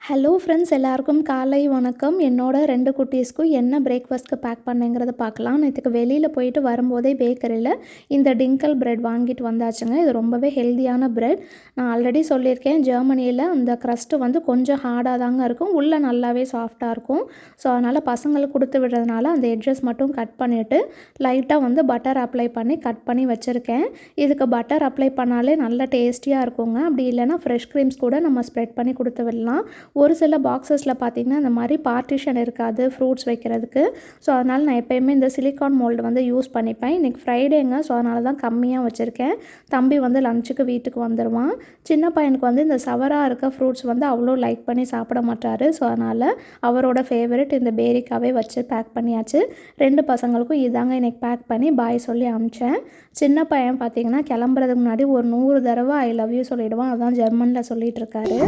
Hello friends, எல்லாருக்கும் காலை வணக்கம். என்னோட 2 குட்டீஸ்க்கும் என்ன பிரேக்ஃபாஸ்ட்க்கு பேக் பண்ணேங்கிறத பார்க்கலாம். நேற்றுக்கு வெளியில் போயிட்டு வரும்போதே பேக்கரியில் இந்த டிங்கல் பிரெட் வாங்கிட்டு வந்தாச்சுங்க. இது ரொம்பவே ஹெல்தியான பிரெட். நான் ஆல்ரெடி சொல்லியிருக்கேன், ஜெர்மனியில் அந்த க்ரஸ்ட்டு வந்து கொஞ்சம் ஹார்டாக தாங்க இருக்கும், உள்ளே நல்லாவே சாஃப்டாக இருக்கும். ஸோ அதனால் பசங்களுக்கு கொடுத்து விடுறதுனால அந்த எட்ஜஸ் மட்டும் கட் பண்ணிவிட்டு லைட்டாக வந்து பட்டர் அப்ளை பண்ணி கட் பண்ணி வச்சுருக்கேன். இதுக்கு பட்டர் அப்ளை பண்ணாலே நல்லா டேஸ்டியாக இருக்குங்க. அப்படி இல்லைனா ஃப்ரெஷ் க்ரீம்ஸ் கூட நம்ம ஸ்ப்ரெட் பண்ணி கொடுத்து விடலாம். ஒரு சில பாக்ஸஸில் பார்த்திங்கன்னா இந்த மாதிரி பார்ட்டிஷன் இருக்காது ஃப்ரூட்ஸ் வைக்கிறதுக்கு. ஸோ அதனால் நான் எப்போயுமே இந்த சிலிக்கான் மோல்டு வந்து யூஸ் பண்ணிப்பேன். இன்றைக்கி ஃப்ரைடேங்க, ஸோ அதனால தான் கம்மியாக வச்சுருக்கேன். தம்பி வந்து லஞ்சுக்கு வீட்டுக்கு வந்துடுவான். சின்ன பையனுக்கு வந்து இந்த சவராக இருக்க ஃப்ரூட்ஸ் வந்து அவ்வளோ லைக் பண்ணி சாப்பிட மாட்டார். ஸோ அதனால் அவரோட ஃபேவரட் இந்த பேரிக்காவே வச்சு பேக் பண்ணியாச்சு. 2 பசங்களுக்கும் இதாங்க இன்றைக்கி பேக் பண்ணி பாய் சொல்லி அனுப்பிச்சேன். சின்ன பையன் பார்த்திங்கன்னா கிளம்புறதுக்கு முன்னாடி ஒரு 100 தடவை ஐ லவ் யூ சொல்லிவிடுவான். அதான் ஜெர்மனில் சொல்லிகிட்டு இருக்காரு.